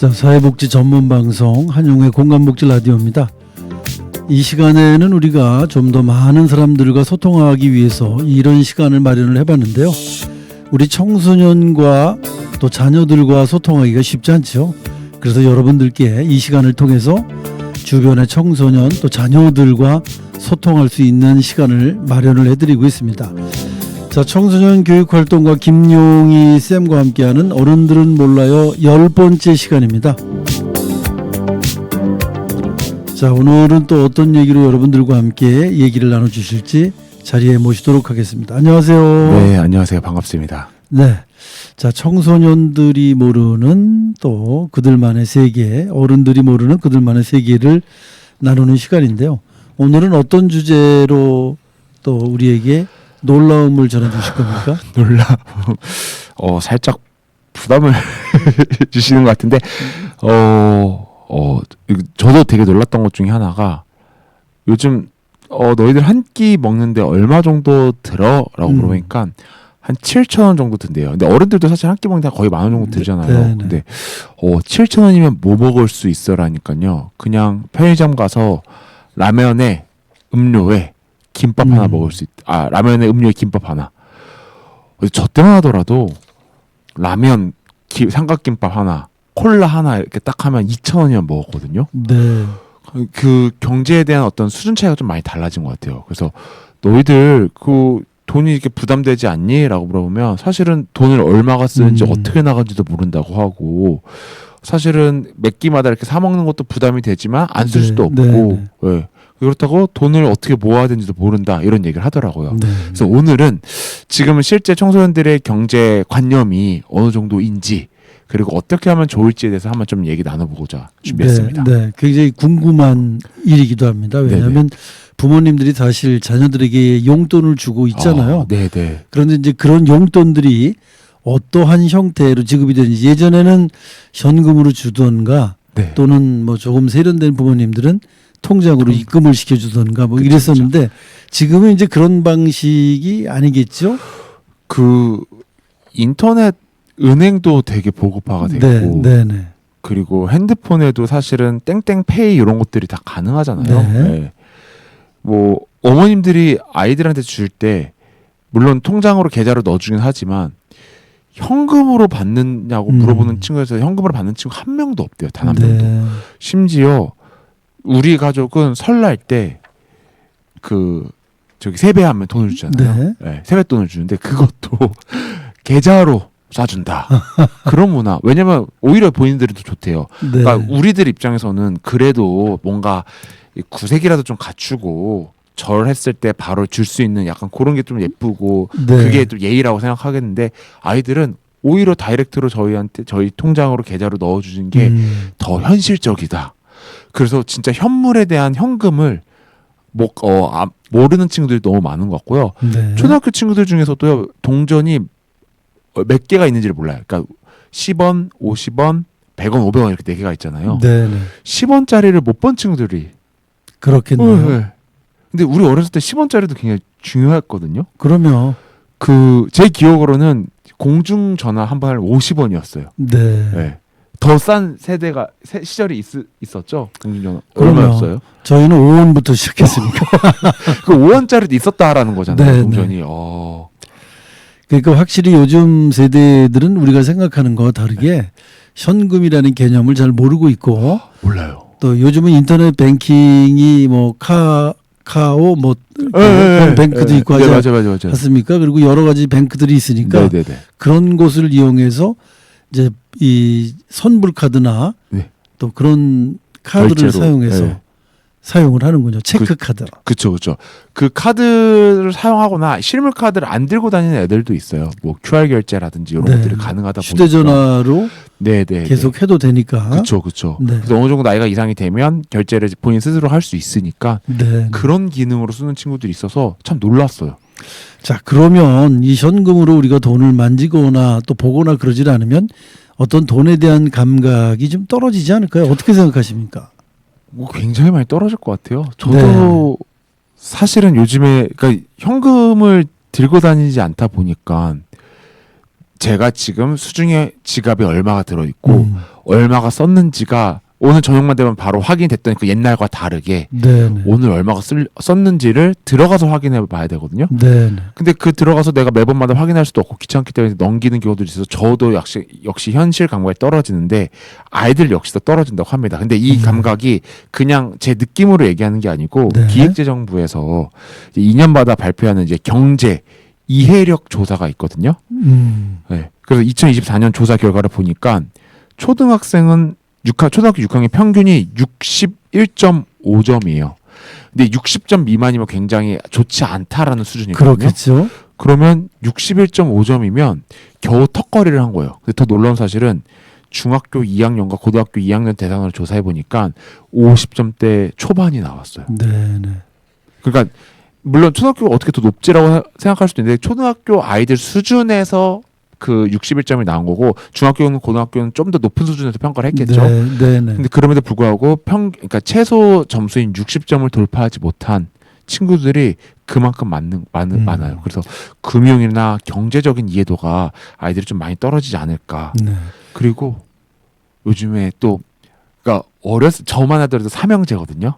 자, 사회복지 전문 방송 한용의 공감복지 라디오입니다. 이 시간에는 우리가 좀 더 많은 사람들과 소통하기 위해서 이런 시간을 마련을 해봤는데요. 우리 청소년과 또 자녀들과 소통하기가 쉽지 않죠. 그래서 여러분들께 이 시간을 통해서 주변의 청소년 또 자녀들과 소통할 수 있는 시간을 마련을 해드리고 있습니다. 자, 청소년 교육활동가 김용희 쌤과 함께하는 어른들은 몰라요 10번째 시간입니다. 자, 오늘은 또 어떤 얘기로 여러분들과 함께 얘기를 나눠주실지 자리에 모시도록 하겠습니다. 안녕하세요. 네, 안녕하세요. 반갑습니다. 네, 자, 청소년들이 모르는 또 그들만의 세계, 어른들이 모르는 그들만의 세계를 나누는 시간인데요. 오늘은 어떤 주제로 또 우리에게 놀라움을 전해주실 겁니까? 살짝 부담을 주시는 것 같은데, 저도 되게 놀랐던 것 중에 하나가 요즘 너희들 한 끼 먹는데 얼마 정도 들어? 라고 물어보니까 한 7,000원 정도 든대요. 근데 어른들도 사실 한 끼 먹는데 거의 10,000원 정도 들잖아요. 네네. 근데 7,000원이면 뭐 먹을 수 있어라니까요. 그냥 편의점 가서 라면에 음료에 김밥 하나 먹을 수 있다. 라면에 음료에 김밥 하나. 저 때만 하더라도 라면, 삼각김밥 하나, 콜라 하나 이렇게 딱 하면 2,000원이면 먹었거든요. 네. 그 경제에 대한 어떤 수준 차이가 좀 많이 달라진 것 같아요. 그래서 너희들 그 돈이 이렇게 부담되지 않니? 라고 물어보면 사실은 돈을 얼마가 쓰는지 어떻게 나가는지도 모른다고 하고, 사실은 몇 끼마다 이렇게 사 먹는 것도 부담이 되지만 안 쓸 수도 없고, 네. 그렇다고 돈을 어떻게 모아야 되는지도 모른다, 이런 얘기를 하더라고요. 네. 그래서 오늘은 지금은 실제 청소년들의 경제 관념이 어느 정도인지, 그리고 어떻게 하면 좋을지에 대해서 한번 좀 얘기 나눠보고자 준비했습니다. 네, 굉장히 궁금한 일이기도 합니다. 왜냐하면 부모님들이 사실 자녀들에게 용돈을 주고 있잖아요. 네네. 그런데 이제 그런 용돈들이 어떠한 형태로 지급이 되는지, 예전에는 현금으로 주던가 네. 또는 뭐 조금 세련된 부모님들은 통장으로 입금을 시켜주던가 뭐 그쵸, 이랬었는데, 지금은 이제 그런 방식이 아니겠죠? 그 인터넷 은행도 되게 보급화가 되고, 네. 그리고 핸드폰에도 사실은 땡땡페이 이런 것들이 다 가능하잖아요. 네. 네. 뭐 어머님들이 아이들한테 줄 때 물론 통장으로 계좌로 넣어주긴 하지만 현금으로 받느냐고 물어보는 친구에서 현금으로 받는 친구 한 명도 없대요. 단 한 명도. 심지어 우리 가족은 설날 때 세배하면 돈을 주잖아요. 네, 세뱃돈을 주는데 그것도 계좌로 쏴준다. 그런 문화. 왜냐면 오히려 본인들도 좋대요. 네. 그러니까 우리들 입장에서는 그래도 뭔가 구색이라도 좀 갖추고 절했을 때 바로 줄 수 있는 약간 그런 게 좀 예쁘고, 그게 또 예의라고 생각하겠는데, 아이들은 오히려 다이렉트로 저희 통장으로 계좌로 넣어주는 게 더 현실적이다. 그래서 진짜 현물에 대한 현금을 모르는 친구들이 너무 많은 것 같고요. 네. 초등학교 친구들 중에서도 동전이 몇 개가 있는지를 몰라요. 그러니까 10원, 50원, 100원, 500원 이렇게 4개가 있잖아요. 네. 10원짜리를 못 본 친구들이. 그렇겠네요. 네. 근데 우리 어렸을 때 10원짜리도 굉장히 중요했거든요. 그러면 제 기억으로는 공중전화 한 번 할 50원이었어요. 네. 더 싼 시절이 있었죠. 공중전화 그러면 얼마였어요? 저희는 5원부터 시작했으니까. 그 5원짜리도 있었다라는 거잖아요. 네, 동전이. 그러니까 확실히 요즘 세대들은 우리가 생각하는 거와 다르게 현금이라는 개념을 잘 모르고 있고, 몰라요. 또 요즘은 인터넷 뱅킹이 뭐 카카오 뭐 그런 뱅크도 있고 하지 맞아. 않습니까? 그리고 여러 가지 뱅크들이 있으니까 그런 곳을 이용해서 이제 이 선불 카드나 또 그런 카드를 결제로, 사용해서 사용을 하는군요. 체크 카드. 그렇죠. 그 카드를 사용하거나 실물 카드를 안 들고 다니는 애들도 있어요. 뭐 QR 결제라든지 이런 것들이 가능하다 보니까 휴대전화로 계속 해도 되니까. 그렇죠. 그래서 어느 정도 나이가 이상이 되면 결제를 본인 스스로 할 수 있으니까 그런 기능으로 쓰는 친구들이 있어서 참 놀랐어요. 자, 그러면 이 현금으로 우리가 돈을 만지거나 또 보거나 그러질 않으면 어떤 돈에 대한 감각이 좀 떨어지지 않을까요? 어떻게 생각하십니까? 굉장히 많이 떨어질 것 같아요. 저도 사실은 요즘에 그러니까 현금을 들고 다니지 않다 보니까 제가 지금 수중에 지갑에 얼마가 들어있고 음. 얼마가 썼는지가 오늘 저녁만 되면 바로 확인됐더니 그 옛날과 다르게 네네. 오늘 얼마가 썼는지를 들어가서 확인해 봐야 되거든요. 네네. 근데 그 들어가서 내가 매번마다 확인할 수도 없고 귀찮기 때문에 넘기는 경우도 있어서 저도 역시 현실 감각이 떨어지는데 아이들 역시도 떨어진다고 합니다. 근데 이 감각이 그냥 제 느낌으로 얘기하는 게 아니고 네. 기획재정부에서 이제 2년마다 발표하는 이제 경제 이해력 조사가 있거든요. 네. 그래서 2024년 조사 결과를 보니까 초등학생은 초등학교 6학년 평균이 61.5점이에요. 근데 60점 미만이면 굉장히 좋지 않다라는 수준이거든요. 그렇겠죠. 그러면 61.5점이면 겨우 턱걸이를 한 거예요. 근데 더 놀라운 사실은 중학교 2학년과 고등학교 2학년 대상으로 조사해 보니까 50점대 초반이 나왔어요. 네네. 그러니까 물론 초등학교가 어떻게 더 높지라고 생각할 수도 있는데 초등학교 아이들 수준에서 그 61점이 나온 거고 중학교는 고등학교는 좀 더 높은 수준에서 평가를 했겠죠. 네네. 근데 그럼에도 불구하고 그러니까 최소 점수인 60점을 돌파하지 못한 친구들이 그만큼 많아요. 그래서 금융이나 경제적인 이해도가 아이들이 좀 많이 떨어지지 않을까. 네. 그리고 요즘에 또 그러니까 저만 하더라도 삼형제거든요.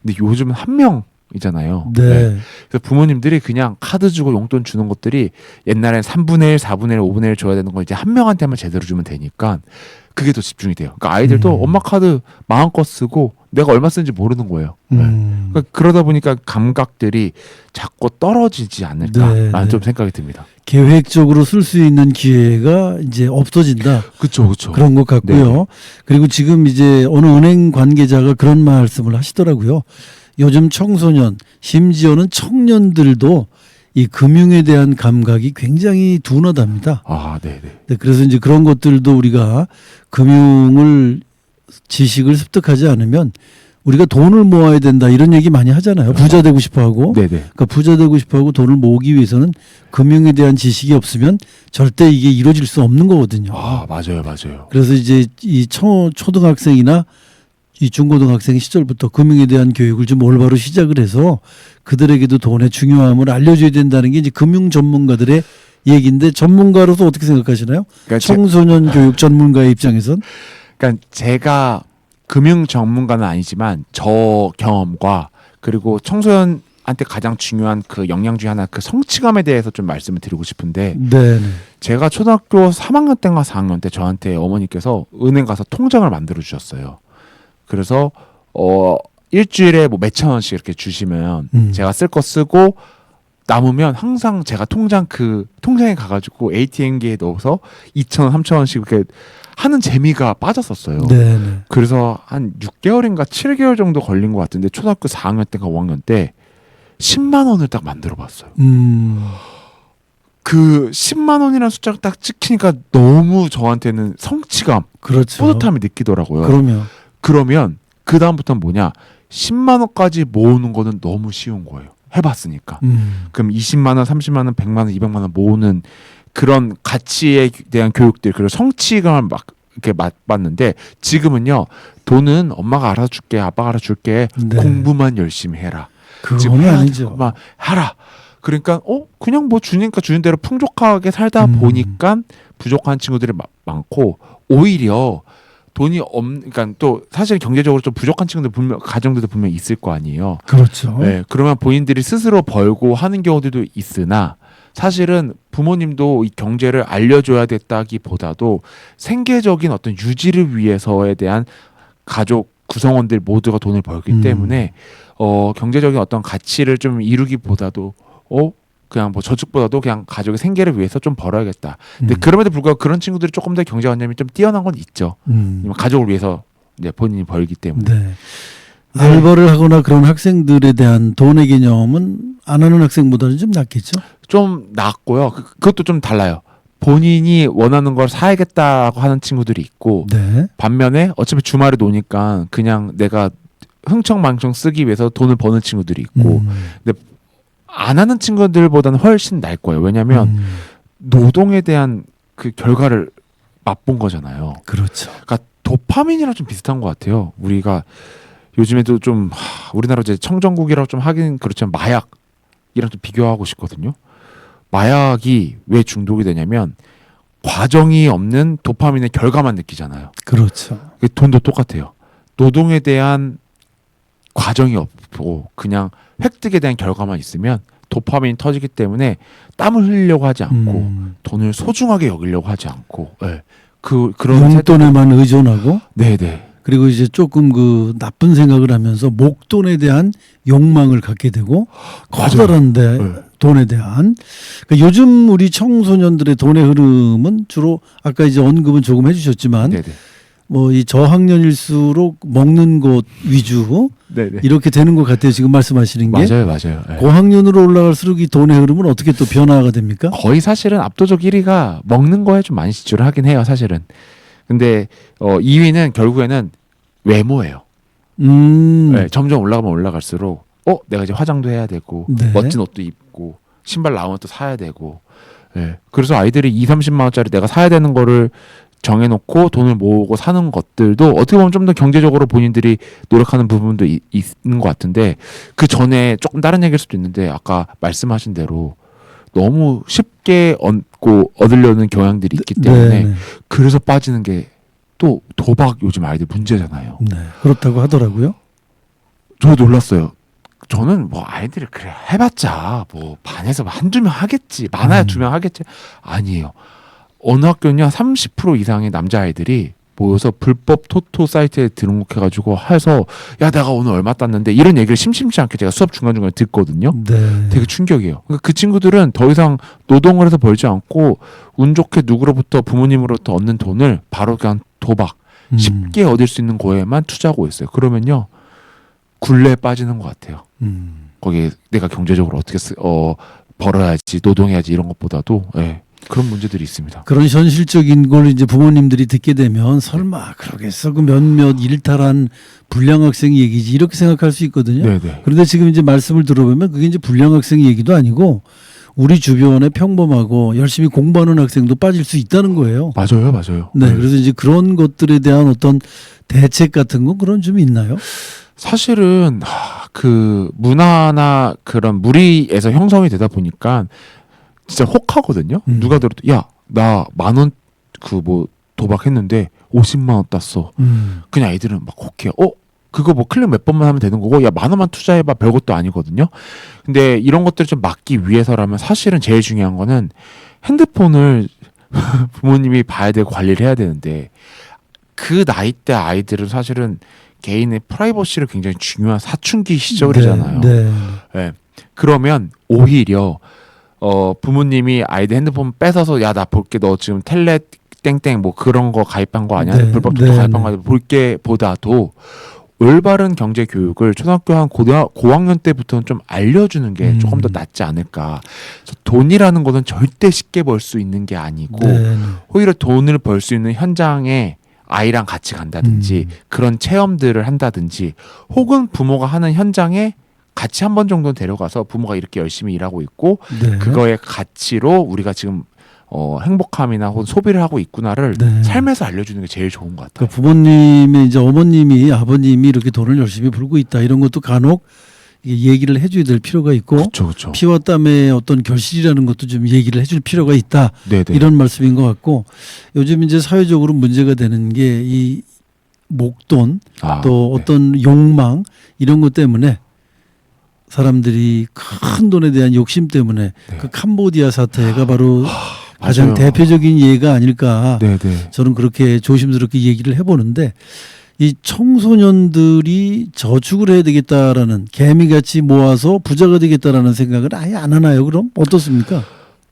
근데 요즘은 한 명이잖아요. 네. 그래서 부모님들이 그냥 카드 주고 용돈 주는 것들이 옛날엔 3분의 1, 4분의 1, 5분의 1 줘야 되는 걸 이제 한 명한테만 제대로 주면 되니까 그게 더 집중이 돼요. 그러니까 아이들도 엄마 카드 마음껏 쓰고 내가 얼마 쓰는지 모르는 거예요. 그러니까 그러다 보니까 감각들이 자꾸 떨어지지 않을까라는 네, 네. 좀 생각이 듭니다. 계획적으로 쓸 수 있는 기회가 이제 없어진다. 그렇죠. 그런 것 같고요. 네. 그리고 지금 이제 어느 은행 관계자가 그런 말씀을 하시더라고요. 요즘 청소년, 심지어는 청년들도 이 금융에 대한 감각이 굉장히 둔하답니다. 아, 네네. 네, 그래서 이제 그런 것들도 우리가 금융을 지식을 습득하지 않으면 우리가 돈을 모아야 된다 이런 얘기 많이 하잖아요. 부자 되고 싶어 하고. 네네. 그러니까 부자 되고 싶어 하고 돈을 모으기 위해서는 금융에 대한 지식이 없으면 절대 이게 이루어질 수 없는 거거든요. 아, 맞아요. 그래서 이제 이 초등학생이나 이 중고등학생 시절부터 금융에 대한 교육을 좀 올바로 시작을 해서 그들에게도 돈의 중요함을 알려줘야 된다는 게 이제 금융 전문가들의 얘기인데 전문가로서 어떻게 생각하시나요? 그러니까 청소년 교육 전문가의 입장에선? 그러니까 제가 금융 전문가는 아니지만 저 경험과 그리고 청소년한테 가장 중요한 그 역량 중에 하나 그 성취감에 대해서 좀 말씀을 드리고 싶은데 네. 제가 초등학교 3학년 때인가 4학년 때 저한테 어머니께서 은행 가서 통장을 만들어 주셨어요. 그래서 일주일에 뭐 몇천 원씩 이렇게 주시면 제가 쓸 거 쓰고 남으면 항상 제가 통장에 가가지고 ATM기에 넣어서 2,000원, 3,000원씩 이렇게 하는 재미가 빠졌었어요. 네. 그래서 한 6개월인가 7개월 정도 걸린 것 같은데 초등학교 4학년 때인가 5학년 때 10만 원을 딱 만들어 봤어요. 그 10만 원이라는 숫자가 딱 찍히니까 너무 저한테는 성취감, 그렇죠. 뿌듯함을 느끼더라고요. 그러면 그 다음부터는 뭐냐? 10만 원까지 모으는 거는 너무 쉬운 거예요. 해봤으니까. 그럼 20만 원, 30만 원, 100만 원, 200만 원 모으는 그런 가치에 대한 교육들 그리고 성취감을 막 이렇게 맛봤는데 지금은요 돈은 엄마가 알아줄게, 아빠가 알아줄게. 네. 공부만 열심히 해라. 그건 아니죠. 막 하라. 그러니까 그냥 뭐 주니까 주는 대로 풍족하게 살다 보니까 부족한 친구들이 많고 오히려 돈이 그러니까 또 사실 경제적으로 좀 부족한 친구들 가정들도 분명 있을 거 아니에요. 그렇죠. 네, 그러면 본인들이 스스로 벌고 하는 경우들도 있으나 사실은 부모님도 이 경제를 알려줘야 됐다기보다도 생계적인 어떤 유지를 위해서에 대한 가족 구성원들 모두가 돈을 벌기 때문에 경제적인 어떤 가치를 좀 이루기보다도 그냥 뭐 저축보다도 그냥 가족의 생계를 위해서 좀 벌어야겠다. 근데 그럼에도 불구하고 그런 친구들이 조금 더 경제관념이 좀 뛰어난 건 있죠. 가족을 위해서 이제 본인이 벌기 때문에. 네. 알바를 하거나 그런 학생들에 대한 돈의 개념은 안 하는 학생보다는 좀 낫겠죠? 좀 낫고요. 그것도 좀 달라요. 본인이 원하는 걸 사야겠다고 하는 친구들이 있고 네. 반면에 어차피 주말에 노니까 그냥 내가 흥청망청 쓰기 위해서 돈을 버는 친구들이 있고 근데 안 하는 친구들보다는 훨씬 나을 거예요. 왜냐하면 노동에 대한 그 결과를 맛본 거잖아요. 그렇죠. 그러니까 도파민이랑 좀 비슷한 것 같아요. 우리가 요즘에도 좀 우리나라 이제 청정국이라고 좀 하긴 그렇지만 마약이랑 좀 비교하고 싶거든요. 마약이 왜 중독이 되냐면 과정이 없는 도파민의 결과만 느끼잖아요. 그렇죠. 돈도 똑같아요. 노동에 대한 과정이 없고 그냥 획득에 대한 결과만 있으면 도파민이 터지기 때문에 땀을 흘리려고 하지 않고 돈을 소중하게 여기려고 하지 않고 네. 그런 용돈에만 의존하고 네네. 그리고 이제 조금 그 나쁜 생각을 하면서 목돈에 대한 욕망을 갖게 되고 커다란 돈에 대한 그러니까 요즘 우리 청소년들의 돈의 흐름은 주로 아까 이제 언급은 조금 해주셨지만 네네. 뭐 이 저학년일수록 먹는 것 위주 네네. 이렇게 되는 것 같아요. 지금 말씀하시는 게 맞아요. 네. 고학년으로 올라갈수록 이 돈의 흐름은 어떻게 또 변화가 됩니까? 거의 사실은 압도적 1위가 먹는 거에 좀 많이 지출을 하긴 해요, 사실은. 근데 2위는 결국에는 외모예요. 네, 점점 올라가면 올라갈수록 내가 이제 화장도 해야 되고 네. 멋진 옷도 입고 신발 나오면 또 사야 되고. 네. 그래서 아이들이 2-30만 원짜리 내가 사야 되는 거를 정해놓고 돈을 모으고 사는 것들도 어떻게 보면 좀 더 경제적으로 본인들이 노력하는 부분도 있는 것 같은데 그 전에 조금 다른 얘기일 수도 있는데 아까 말씀하신 대로 너무 쉽게 얻으려는 경향들이 있기 때문에 네. 그래서 빠지는 게 또 도박 요즘 아이들 문제잖아요. 네. 그렇다고 하더라고요. 저 놀랐어요. 저는 뭐 아이들이 그래 해봤자 뭐 반에서 한두 명 하겠지 많아야 2명 하겠지 아니에요. 어느 학교냐 30% 이상의 남자아이들이 모여서 불법 토토 사이트에 등록해가지고 해서 야 내가 오늘 얼마 땄는데 이런 얘기를 심심치 않게 제가 수업 중간중간에 듣거든요. 네. 되게 충격이에요. 그러니까 그 친구들은 더 이상 노동을 해서 벌지 않고 운 좋게 누구로부터 부모님으로부터 얻는 돈을 바로 그냥 도박 쉽게 얻을 수 있는 거에만 투자하고 있어요. 그러면요 굴레에 빠지는 것 같아요. 거기에 내가 경제적으로 어떻게 벌어야지 노동해야지 이런 것보다도 그런 문제들이 있습니다. 그런 현실적인 걸 이제 부모님들이 듣게 되면 설마 그러겠어 그 몇몇 일탈한 불량 학생 얘기지 이렇게 생각할 수 있거든요. 네네. 그런데 지금 이제 말씀을 들어보면 그게 이제 불량 학생 얘기도 아니고 우리 주변에 평범하고 열심히 공부하는 학생도 빠질 수 있다는 거예요. 맞아요. 네, 그래서 이제 그런 것들에 대한 어떤 대책 같은 건 그런 좀 있나요? 사실은 그 문화나 그런 무리에서 형성이 되다 보니까 진짜 혹하거든요. 누가 들어도 야 나 10,000원 그 뭐 도박했는데 50만 원 땄어. 그냥 애들은 막 혹해요. 그거 뭐 클릭 몇 번만 하면 되는 거고 야 10,000원만 투자해봐 별것도 아니거든요. 근데 이런 것들을 좀 막기 위해서라면 사실은 제일 중요한 거는 핸드폰을 부모님이 봐야 되고 관리를 해야 되는데 그 나이 때 아이들은 사실은 개인의 프라이버시를 굉장히 중요한 사춘기 시절이잖아요. 네. 그러면 오히려 부모님이 아이들 핸드폰 뺏어서 야 나 볼게 너 지금 텔레 땡땡 뭐 그런 거 가입한 거 아니야? 불법 투자 가입한 거 볼게 보다도 올바른 경제 교육을 초등학교 한 고학년 때부터는 좀 알려주는 게 조금 더 낫지 않을까. 돈이라는 것은 절대 쉽게 벌 수 있는 게 아니고 오히려 돈을 벌 수 있는 현장에 아이랑 같이 간다든지 그런 체험들을 한다든지 혹은 부모가 하는 현장에 같이 한 번 정도 데려가서 부모가 이렇게 열심히 일하고 있고 그거의 가치로 우리가 지금 행복함이나 혹은 소비를 하고 있구나를 삶에서 알려주는 게 제일 좋은 것 같아요. 그러니까 부모님의 이제 어머님이 아버님이 이렇게 돈을 열심히 벌고 있다 이런 것도 간혹 얘기를 해줘야 될 필요가 있고 그쵸. 피와 땀의 어떤 결실이라는 것도 좀 얘기를 해줄 필요가 있다. 네네. 이런 말씀인 것 같고 요즘 이제 사회적으로 문제가 되는 게 이 목돈 또 어떤 욕망 이런 것 때문에 사람들이 큰 돈에 대한 욕심 때문에 그 캄보디아 사태가 바로 가장 대표적인 예가 아닐까. 저는 그렇게 조심스럽게 얘기를 해보는데 이 청소년들이 저축을 해야 되겠다라는 개미같이 모아서 부자가 되겠다라는 생각을 아예 안 하나요? 그럼 어떻습니까?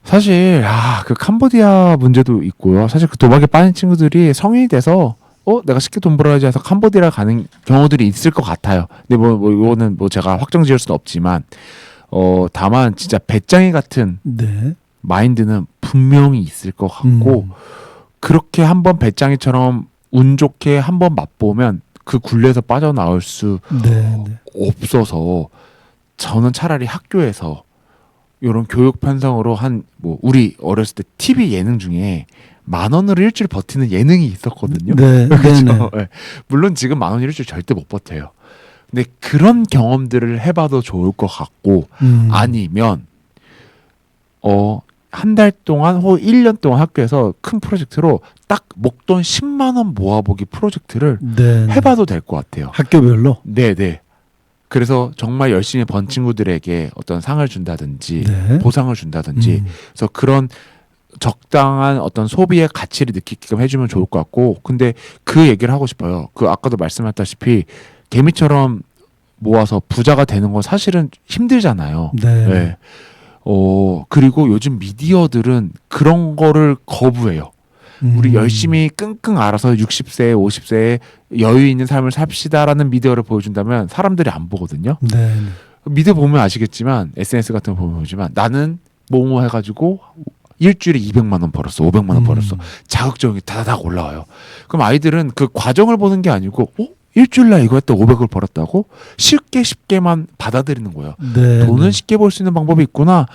사실 그 캄보디아 문제도 있고요. 사실 그 도박에 빠진 친구들이 성인이 돼서 내가 쉽게 돈 벌어야지 해서 캄보디아 가는 경우들이 있을 것 같아요. 근데 뭐 이거는 뭐 제가 확정 지을 수는 없지만 다만 진짜 배짱이 같은 마인드는 분명히 있을 것 같고 그렇게 한번 배짱이처럼 운 좋게 한번 맛보면 그 굴레에서 빠져나올 수 없어서 저는 차라리 학교에서 이런 교육 편성으로 뭐 우리 어렸을 때 TV 예능 중에 10,000원으로 일주일 버티는 예능이 있었거든요. 그렇죠? 물론 지금 10,000원 일주일 절대 못 버텨요. 근데 그런 경험들을 해봐도 좋을 것 같고 아니면 한 달 동안 혹은 1년 동안 학교에서 큰 프로젝트로 딱 목돈 10만 원 모아보기 프로젝트를 네. 해봐도 될 것 같아요. 학교별로. 네네. 그래서 정말 열심히 번 친구들에게 어떤 상을 준다든지 네. 보상을 준다든지 그래서 그런 적당한 어떤 소비의 가치를 느끼게끔 해주면 좋을 것 같고 근데 그 얘기를 하고 싶어요. 그 아까도 말씀하셨다시피 개미처럼 모아서 부자가 되는 건 사실은 힘들잖아요. 네. 네. 그리고 요즘 미디어들은 그런 거를 거부해요. 우리 열심히 끙끙 앓아서 60세, 50세에 여유 있는 삶을 삽시다라는 미디어를 보여준다면 사람들이 안 보거든요. 네. 미디어 보면 아시겠지만 SNS 같은 거 보면 보지만 나는 뭐뭐 해가지고 일주일에 200만 원 벌었어, 500만 원 벌었어. 자극적인 게 다다닥 올라와요. 그럼 아이들은 그 과정을 보는 게 아니고 일주일날 이거 했다 500을 벌었다고? 쉽게만 받아들이는 거예요. 네. 돈은 쉽게 벌 수 있는 방법이 있구나.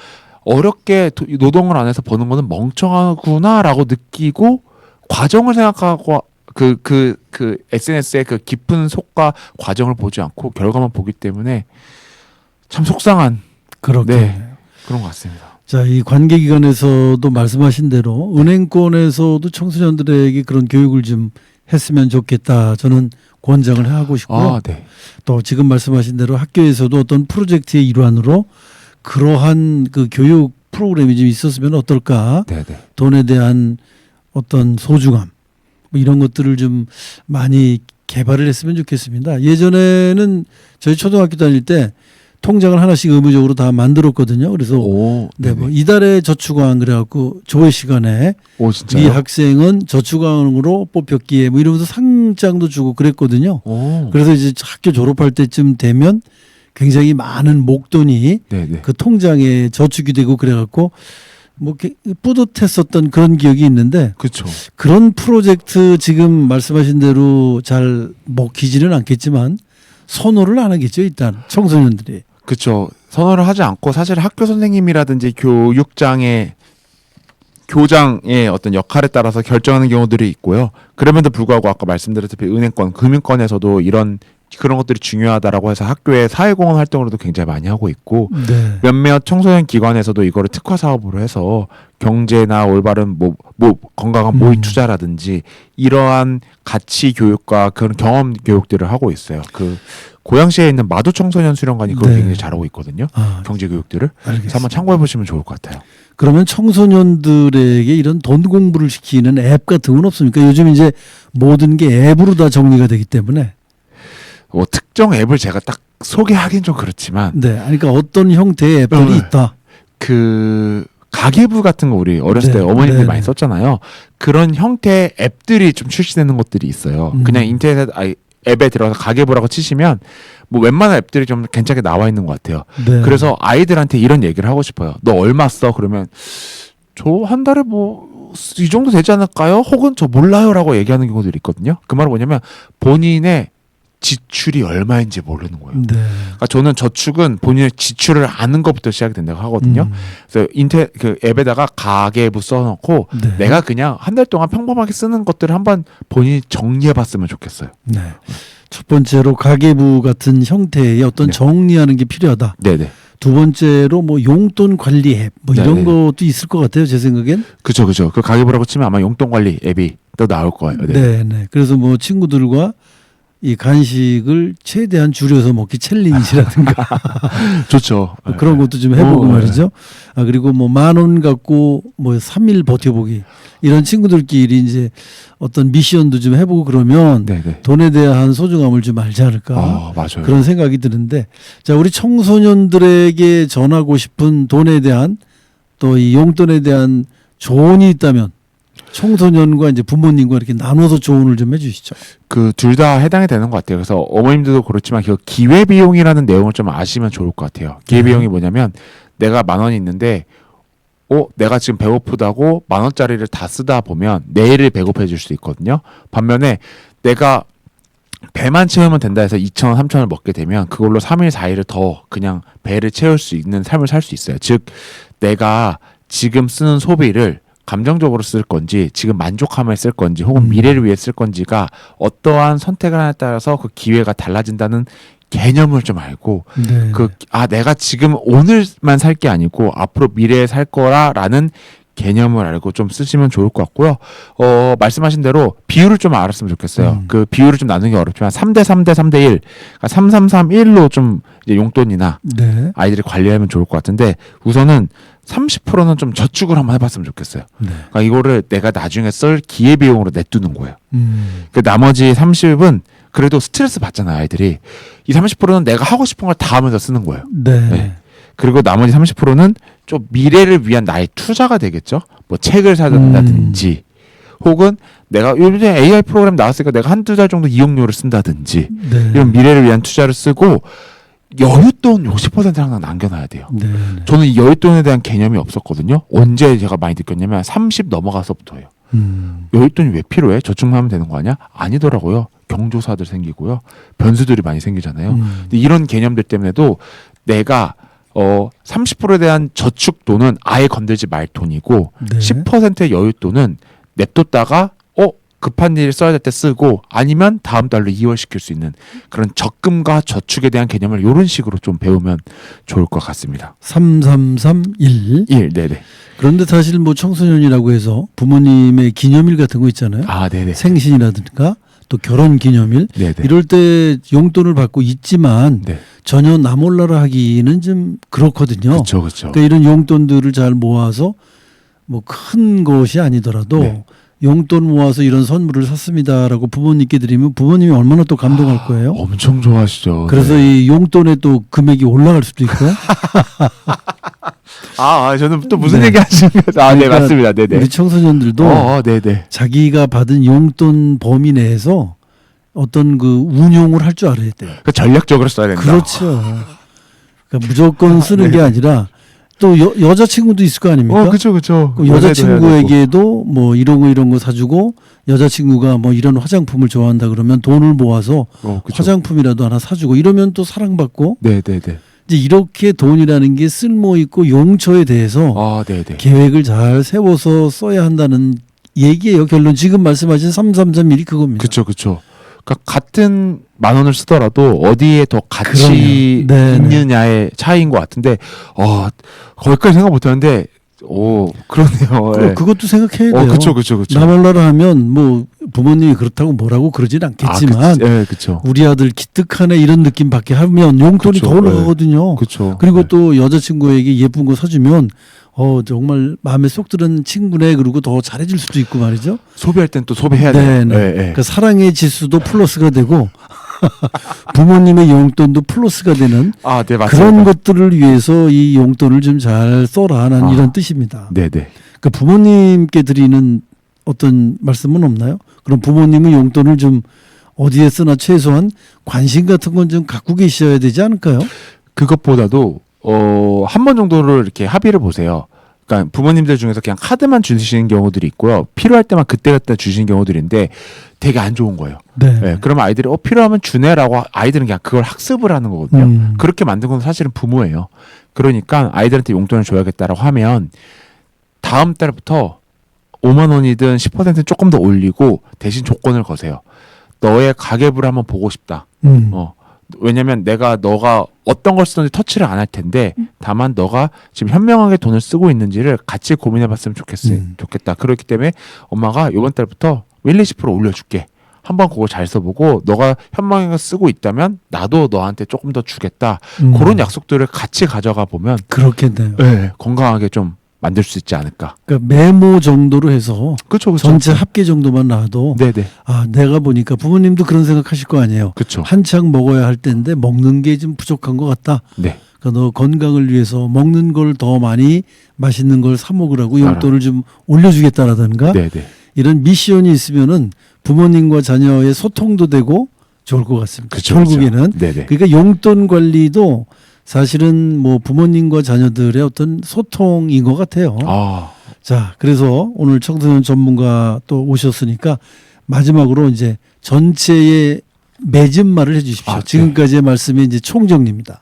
어렵게 노동을 안 해서 버는 거는 멍청하구나라고 느끼고 과정을 생각하고 그 SNS의 그 깊은 속과 과정을 보지 않고 결과만 보기 때문에 참 속상한 그렇게. 네, 그런 것 같습니다. 자, 이 관계기관에서도 말씀하신 대로 은행권에서도 청소년들에게 그런 교육을 좀 했으면 좋겠다. 저는 권장을 하고 싶고요. 네. 또 지금 말씀하신 대로 학교에서도 어떤 프로젝트의 일환으로 그러한 그 교육 프로그램이 좀 있었으면 어떨까? 네. 돈에 대한 어떤 소중함 뭐 이런 것들을 좀 많이 개발을 했으면 좋겠습니다. 예전에는 저희 초등학교 다닐 때 통장을 하나씩 의무적으로 다 만들었거든요. 그래서 네, 뭐 이달의 저축왕 그래갖고 조회 시간에 진짜요? 이 학생은 저축왕으로 뽑혔기에 뭐 이러면서 상장도 주고 그랬거든요. 그래서 이제 학교 졸업할 때쯤 되면 굉장히 많은 목돈이 네네. 그 통장에 저축이 되고 그래갖고 뭐 이렇게 뿌듯했었던 그런 기억이 있는데 그렇죠. 그런 프로젝트 지금 말씀하신 대로 잘 먹히지는 않겠지만 선호를 안 하겠죠. 일단 청소년들이. 그렇죠. 선호를 하지 않고 사실 학교 선생님이라든지 교장의 어떤 역할에 따라서 결정하는 경우들이 있고요. 그럼에도 불구하고 아까 말씀드렸다시피 은행권, 금융권에서도 그런 것들이 중요하다라고 해서 학교의 사회공헌 활동으로도 굉장히 많이 하고 있고 네. 몇몇 청소년 기관에서도 이거를 특화 사업으로 해서 경제나 올바른 건강한 모의 투자라든지 이러한 가치 교육과 그런 경험 교육들을 하고 있어요. 그 고양시에 있는 마도 청소년 수련관이 그걸 네. 굉장히 잘하고 있거든요. 경제 교육들을. 그래서 알겠습니다. 한번 참고해 보시면 좋을 것 같아요. 그러면 청소년들에게 이런 돈 공부를 시키는 앱 같은 건 없습니까? 요즘 이제 모든 게 앱으로 다 정리가 되기 때문에. 특정 앱을 제가 딱 소개하긴 좀 그렇지만 네. 그러니까 어떤 형태의 앱들이 있다. 그 가계부 같은 거 우리 어렸을 때 어머님들이 많이 썼잖아요. 그런 형태의 앱들이 좀 출시되는 것들이 있어요. 그냥 인터넷 앱에 들어가서 가계부라고 치시면 뭐 웬만한 앱들이 좀 괜찮게 나와 있는 것 같아요. 네. 그래서 아이들한테 이런 얘기를 하고 싶어요. 너 얼마 써? 그러면 저 한 달에 뭐 이 정도 되지 않을까요? 혹은 저 몰라요라고 얘기하는 경우들이 있거든요. 그 말은 뭐냐면 본인의 지출이 얼마인지 모르는 거예요. 네. 그러니까 저는 저축은 본인의 지출을 아는 것부터 시작이 된다고 하거든요. 그래서 그 앱에다가 가계부 써놓고 네. 내가 그냥 한 달 동안 평범하게 쓰는 것들을 한번 본인이 정리해봤으면 좋겠어요. 네. 첫 번째로 가계부 같은 형태의 어떤 정리하는 게 필요하다. 네네. 두 번째로 뭐 용돈 관리 앱 뭐 이런 네네. 것도 있을 것 같아요. 제 생각엔. 그죠. 그 가계부라고 치면 아마 용돈 관리 앱이 또 나올 거예요. 네. 네. 그래서 뭐 친구들과 이 간식을 최대한 줄여서 먹기 챌린지라든가 좋죠. 뭐 그런 것도 좀 해보고 네. 말이죠. 그리고 뭐 10,000원 갖고 뭐 3일 버텨보기 이런 친구들끼리 이제 어떤 미션도 좀 해보고 그러면 네네. 돈에 대한 소중함을 좀 알지 않을까 맞아요. 그런 생각이 드는데 자 우리 청소년들에게 전하고 싶은 돈에 대한 또 이 용돈에 대한 조언이 있다면 청소년과 이제 부모님과 이렇게 나눠서 조언을 좀 해주시죠. 그 둘 다 해당이 되는 것 같아요. 그래서 어머님들도 그렇지만 그 기회비용이라는 내용을 좀 아시면 좋을 것 같아요. 기회비용이 뭐냐면 내가 10,000원이 있는데 내가 지금 배고프다고 10,000원짜리를 다 쓰다 보면 내일을 배고파질 수 있거든요. 반면에 내가 배만 채우면 된다 해서 2,000원, 3,000원을 먹게 되면 그걸로 3일, 4일을 더 그냥 배를 채울 수 있는 삶을 살 수 있어요. 즉 내가 지금 쓰는 소비를 감정적으로 쓸 건지 지금 만족함에 쓸 건지 혹은 미래를 위해 쓸 건지가 어떠한 선택을 하냐에 따라서 그 기회가 달라진다는 개념을 좀 알고 네. 내가 지금 오늘만 살 게 아니고 앞으로 미래에 살 거라라는 개념을 알고 좀 쓰시면 좋을 것 같고요. 말씀하신 대로 비율을 좀 알았으면 좋겠어요. 그 비율을 좀 나누기 어렵지만 3대 3대 3대 1, 그러니까 3331로 좀 이제 용돈이나 네. 아이들이 관리하면 좋을 것 같은데 우선은 30%는 좀 저축을 한번 해봤으면 좋겠어요. 네. 그러니까 이거를 내가 나중에 쓸 기회비용으로 내두는 거예요. 음. 그 나머지 30은 그래도 스트레스 받잖아요, 아이들이. 이 30%는 내가 하고 싶은 걸 다 하면서 쓰는 거예요. 네. 네. 그리고 나머지 30%는 좀 미래를 위한 나의 투자가 되겠죠. 뭐 책을 사든다든지 혹은 내가 요즘에 AI 프로그램 나왔으니까 내가 한두 달 정도 이용료를 쓴다든지 네. 이런 미래를 위한 투자를 쓰고 여윳돈 50% 항상 남겨놔야 돼요. 네. 저는 이 여윳돈에 대한 개념이 없었거든요. 언제 제가 많이 느꼈냐면 30 넘어가서부터예요. 여윳돈이 왜 필요해? 저축만 하면 되는 거 아니야? 아니더라고요. 경조사들 생기고요. 변수들이 많이 생기잖아요. 근데 이런 개념들 때문에도 내가 30%에 대한 저축 돈은 아예 건들지 말 돈이고 네. 10%의 여윳돈은 냅뒀다가 급한 일 써야 될 때 쓰고 아니면 다음 달로 이월시킬 수 있는 그런 적금과 저축에 대한 개념을 이런 식으로 좀 배우면 좋을 것 같습니다. 3331. 1, 네네. 그런데 사실 뭐 청소년이라고 해서 부모님의 기념일 같은 거 있잖아요. 아, 네네. 생신이라든가 또 결혼 기념일 네네. 이럴 때 용돈을 받고 있지만 네. 전혀 나 몰라라 하기는 좀 그렇거든요. 그렇죠, 그렇죠. 그러니까 이런 용돈들을 잘 모아서 뭐 큰 것이 아니더라도 네. 용돈 모아서 이런 선물을 샀습니다라고 부모님께 드리면 부모님이 얼마나 또 감동할 거예요. 엄청 좋아하시죠. 그래서 네. 이 용돈의 또 금액이 올라갈 수도 있고. 저는 또 무슨 네. 얘기 하시는 거예요? 네, 그러니까 맞습니다. 네네. 우리 청소년들도 네네. 자기가 받은 용돈 범위 내에서 어떤 그 운용을 할 줄 알아야 돼요. 그 전략적으로 써야 된다. 그렇죠. 그러니까 무조건 쓰는 게 아니라 또 여자친구도 있을 거 아닙니까? 그렇죠. 그 여자친구에게도 뭐 이런 거 사주고 여자친구가 뭐 이런 화장품을 좋아한다 그러면 돈을 모아서 화장품이라도 하나 사주고 이러면 또 사랑받고 네네네. 이제 이렇게 돈이라는 게 쓸모 있고 용처에 대해서 네네. 계획을 잘 세워서 써야 한다는 얘기예요. 결론 지금 말씀하신 3331이 그겁니다. 그렇죠. 그러니까 같은 10,000원을 쓰더라도 어디에 더 가치 있느냐의 차이인 것 같은데 거기까지 생각 못했는데 그러네요. 그것도 생각해야 돼요. 그렇죠. 나몰라라 하면 뭐 부모님이 그렇다고 뭐라고 그러진 않겠지만 그쵸. 우리 아들 기특하네 이런 느낌밖에 하면 용돈이 더 올라가거든요. 그렇죠. 그리고 또 여자친구에게 예쁜 거 사주면 정말 마음에 쏙 드는 친구네 그러고 더 잘해줄 수도 있고 말이죠. 소비할 땐 또 소비해야 돼요. 그러니까 사랑의 지수도 플러스가 되고 부모님의 용돈도 플러스가 되는 네, 맞습니다. 그런 것들을 위해서 이 용돈을 좀 잘 써라 는 이런 뜻입니다. 네네. 그 부모님께 드리는 어떤 말씀은 없나요? 그럼 부모님은 용돈을 좀 어디에 쓰나 최소한 관심 같은 건 좀 갖고 계셔야 되지 않을까요? 그것보다도 한 번 정도를 이렇게 합의를 보세요. 그러니까 부모님들 중에서 그냥 카드만 주시는 경우들이 있고요. 필요할 때만 그때그때 주시는 경우들인데 되게 안 좋은 거예요. 네. 그러면 아이들이 필요하면 주네라고 아이들은 그냥 그걸 학습을 하는 거거든요. 그렇게 만든 건 사실은 부모예요. 그러니까 아이들한테 용돈을 줘야겠다라고 하면 다음 달부터 5만 원이든 10% 조금 더 올리고 대신 조건을 거세요. 너의 가계부를 한번 보고 싶다. 왜냐면 너가 어떤 걸 쓰는지 터치를 안 할 텐데 다만 너가 지금 현명하게 돈을 쓰고 있는지를 같이 고민해봤으면 좋겠다. 그렇기 때문에 엄마가 이번 달부터 1-20% 올려줄게. 한번 그거 잘 써보고 너가 현명하게 쓰고 있다면 나도 너한테 조금 더 주겠다. 그런 약속들을 같이 가져가 보면 그렇겠네요. 네, 건강하게 좀 만들 수 있지 않을까. 그러니까 메모 정도로 해서 그쵸. 전체 합계 정도만 나와도 네네. 내가 보니까 부모님도 그런 생각하실 거 아니에요. 그쵸. 한창 먹어야 할 때인데 먹는 게 좀 부족한 것 같다. 네. 그러니까 너 건강을 위해서 먹는 걸 더 많이 맛있는 걸 사 먹으라고 용돈을 좀 올려주겠다라든가 네네. 이런 미션이 있으면은 부모님과 자녀의 소통도 되고 좋을 것 같습니다. 결국에는 네네. 그러니까 용돈 관리도 사실은 뭐 부모님과 자녀들의 어떤 소통인 것 같아요. 자, 그래서 오늘 청소년 전문가 또 오셨으니까 마지막으로 이제 전체의 맺은 말을 해주십시오. 지금까지의 말씀이 이제 총정리입니다.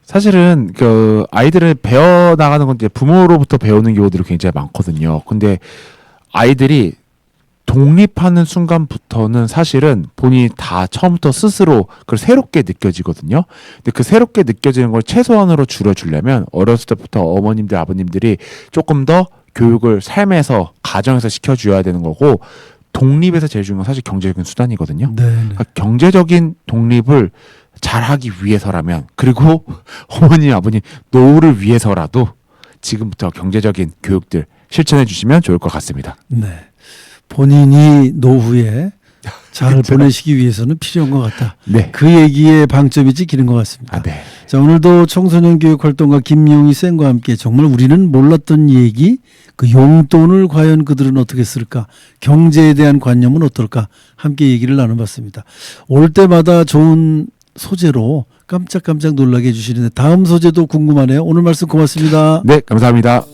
사실은 그 아이들을 배워 나가는 건 이제 부모로부터 배우는 경우들이 굉장히 많거든요. 근데 아이들이 독립하는 순간부터는 사실은 본인이 다 처음부터 스스로 그걸 새롭게 느껴지거든요. 근데 그 새롭게 느껴지는 걸 최소한으로 줄여주려면 어렸을 때부터 어머님들, 아버님들이 조금 더 교육을 삶에서, 가정에서 시켜줘야 되는 거고, 독립에서 제일 중요한 건 사실 경제적인 수단이거든요. 네. 그러니까 경제적인 독립을 잘하기 위해서라면, 그리고 어머님, 아버님 노후를 위해서라도 지금부터 경제적인 교육들 실천해 주시면 좋을 것 같습니다. 네. 본인이 노후에 잘 그렇죠. 보내시기 위해서는 필요한 것 같다. 네. 그 얘기에 방점이 찍히는 것 같습니다. 아, 네. 자, 오늘도 청소년 교육 활동가 김용희 쌤과 함께 정말 우리는 몰랐던 얘기, 그 용돈을 과연 그들은 어떻게 쓸까, 경제에 대한 관념은 어떨까 함께 얘기를 나눠봤습니다. 올 때마다 좋은 소재로 깜짝깜짝 놀라게 해주시는데 다음 소재도 궁금하네요. 오늘 말씀 고맙습니다. 네, 감사합니다.